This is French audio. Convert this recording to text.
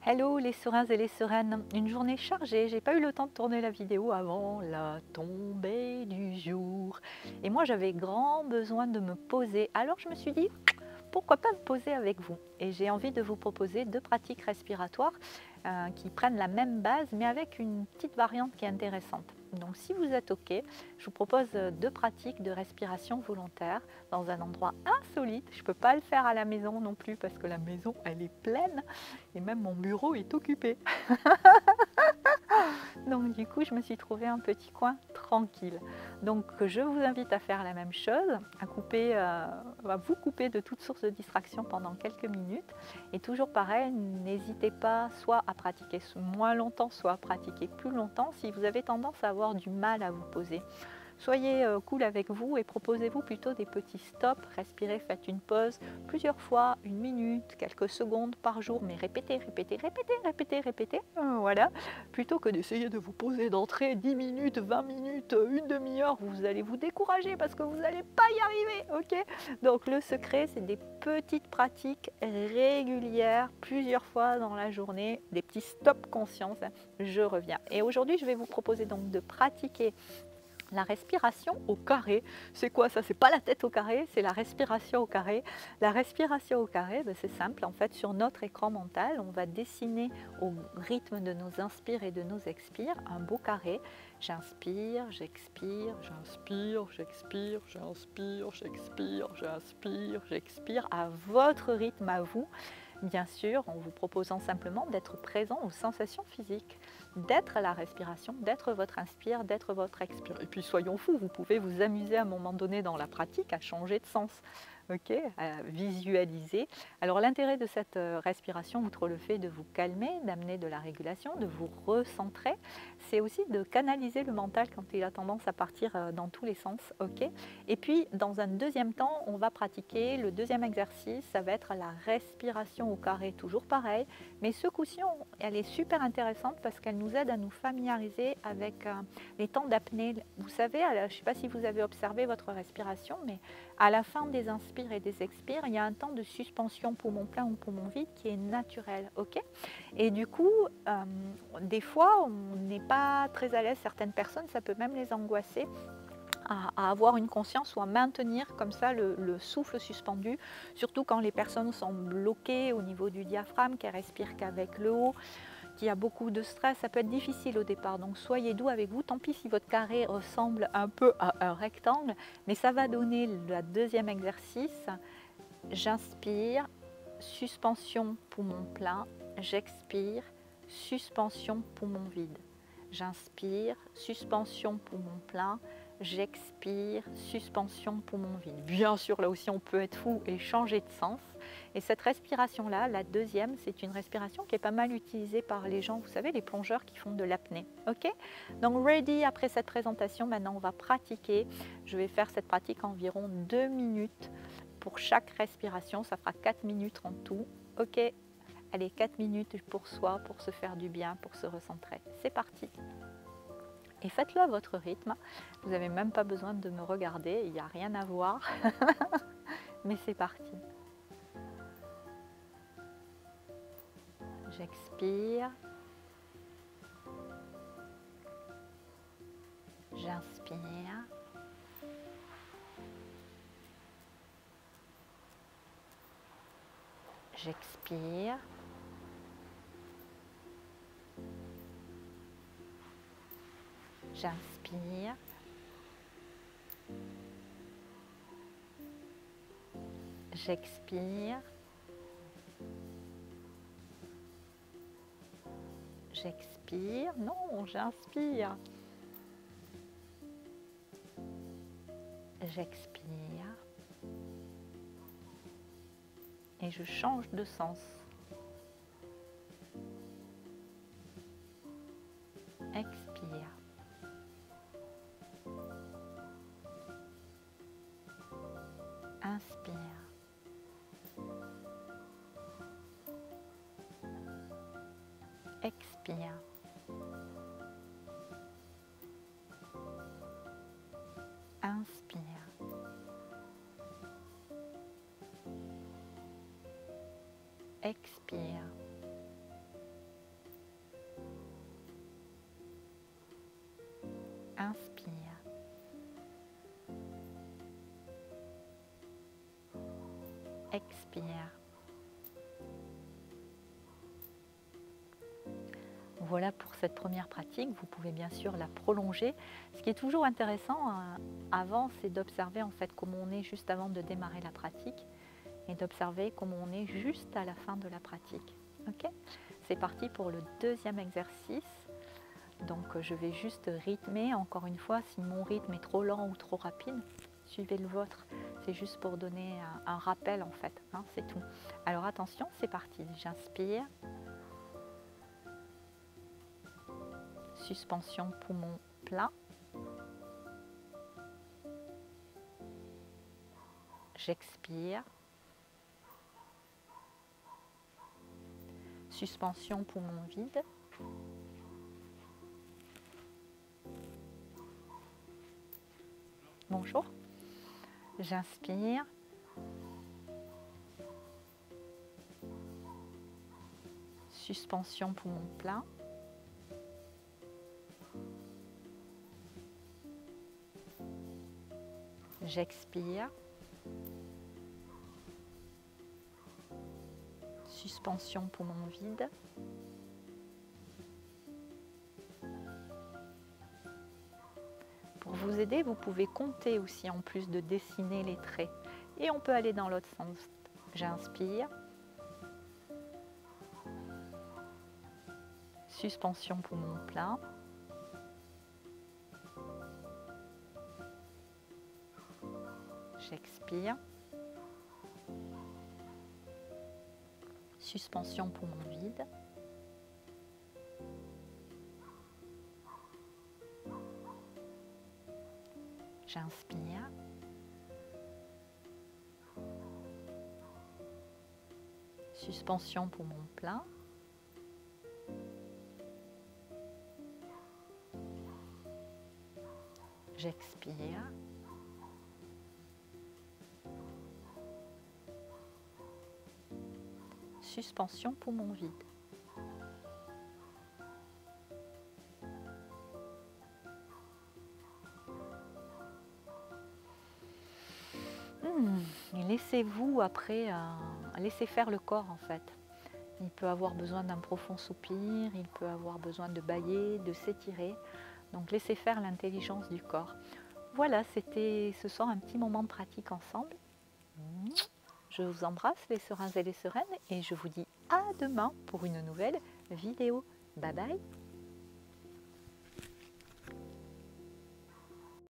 Hello les sereins et les sereines, une journée chargée, j'ai pas eu le temps de tourner la vidéo avant la tombée du jour. Et moi j'avais grand besoin de me poser, alors je me suis dit pourquoi pas me poser avec vous. Et j'ai envie de vous proposer deux pratiques respiratoires qui prennent la même base mais avec une petite variante qui est intéressante. Donc si vous êtes OK, je vous propose deux pratiques de respiration volontaire dans un endroit insolite. Je ne peux pas le faire à la maison non plus parce que la maison elle est pleine et même mon bureau est occupé. Donc du coup je me suis trouvé un petit coin tranquille. Donc je vous invite à faire la même chose, à vous couper de toute source de distraction pendant quelques minutes. Et toujours pareil, n'hésitez pas soit à pratiquer moins longtemps, soit à pratiquer plus longtemps si vous avez tendance à avoir du mal à vous poser. Soyez cool avec vous et proposez-vous plutôt des petits stops. Respirez, faites une pause plusieurs fois, une minute, quelques secondes par jour, mais répétez, répétez, répétez, répétez, répétez. Voilà. Plutôt que d'essayer de vous poser d'entrée 10 minutes, 20 minutes, une demi-heure, vous allez vous décourager parce que vous n'allez pas y arriver. Ok. Donc le secret, c'est des petites pratiques régulières, plusieurs fois dans la journée, des petits stops conscience. Je reviens. Et aujourd'hui, je vais vous proposer donc de pratiquer la respiration au carré. C'est quoi ça? C'est pas la tête au carré, c'est la respiration au carré. La respiration au carré, ben c'est simple. En fait, sur notre écran mental, on va dessiner au rythme de nos inspires et de nos expires un beau carré. J'inspire, j'expire, j'inspire, j'expire, j'inspire, j'expire, j'inspire, j'expire à votre rythme à vous. Bien sûr, en vous proposant simplement d'être présent aux sensations physiques, d'être la respiration, d'être votre inspire, d'être votre expire. Et puis soyons fous, vous pouvez vous amuser à un moment donné dans la pratique à changer de sens, ok, à visualiser. Alors l'intérêt de cette respiration, outre le fait de vous calmer, d'amener de la régulation, de vous recentrer, c'est aussi de canaliser le mental quand il a tendance à partir dans tous les sens, ok. Et puis dans un deuxième temps, on va pratiquer le deuxième exercice, ça va être la respiration au carré, toujours pareil, mais ce coup-ci, elle est super intéressante parce qu'elle nous aide à nous familiariser avec les temps d'apnée. Vous savez, je ne sais pas si vous avez observé votre respiration, mais à la fin des inspires et des expires, il y a un temps de suspension poumon plein ou poumon vide qui est naturel, ok. Et du coup, des fois, on n'est pas très à l'aise, certaines personnes, ça peut même les angoisser à avoir une conscience ou à maintenir comme ça le souffle suspendu, surtout quand les personnes sont bloquées au niveau du diaphragme, qu'elles respirent qu'avec le haut, qu'il y a beaucoup de stress, ça peut être difficile au départ. Donc soyez doux avec vous, tant pis si votre carré ressemble un peu à un rectangle, mais ça va donner le deuxième exercice. J'inspire, suspension poumon plein, j'expire, suspension poumon vide. J'inspire, suspension poumon plein, j'expire, suspension poumon vide. Bien sûr, là aussi, on peut être fou et changer de sens. Et cette respiration-là, la deuxième, c'est une respiration qui est pas mal utilisée par les gens, vous savez, les plongeurs qui font de l'apnée. Ok? Donc, ready, après cette présentation, maintenant, on va pratiquer. Je vais faire cette pratique environ 2 minutes pour chaque respiration. Ça fera 4 minutes en tout. Ok? Allez, 4 minutes pour soi, pour se faire du bien, pour se recentrer. C'est parti! Et faites-le à votre rythme. Vous n'avez même pas besoin de me regarder, il n'y a rien à voir. Mais c'est parti. J'expire. J'inspire. J'expire. J'inspire. J'expire. J'expire. Non, j'inspire. J'expire. Et je change de sens. Expire. Inspire. Expire. Inspire. Expire. expire. Voilà pour cette première pratique. Vous pouvez bien sûr la prolonger. Ce qui est toujours intéressant avant, c'est d'observer en fait comment on est juste avant de démarrer la pratique et d'observer comment on est juste à la fin de la pratique. Ok ? C'est parti pour le deuxième exercice. Donc je vais juste rythmer. Encore une fois, si mon rythme est trop lent ou trop rapide, suivez le vôtre. C'est juste pour donner un rappel en fait. Hein, c'est tout. Alors attention, c'est parti. J'inspire. Suspension poumon plein. J'expire. Suspension poumon vide. Bonjour. J'inspire. Suspension poumon plein. J'expire. Suspension poumon vide. Pour vous aider, vous pouvez compter aussi en plus de dessiner les traits. Et on peut aller dans l'autre sens. J'inspire. Suspension poumon plein. J'expire. Suspension poumon vide. J'inspire. Suspension poumon plein. J'expire. Suspension poumon vide. Et laissez-vous après, laissez faire le corps en fait. Il peut avoir besoin d'un profond soupir, il peut avoir besoin de bâiller, de s'étirer. Donc laissez faire l'intelligence du corps. Voilà, c'était ce soir un petit moment de pratique ensemble. Je vous embrasse les sereins et les sereines et je vous dis à demain pour une nouvelle vidéo. Bye bye.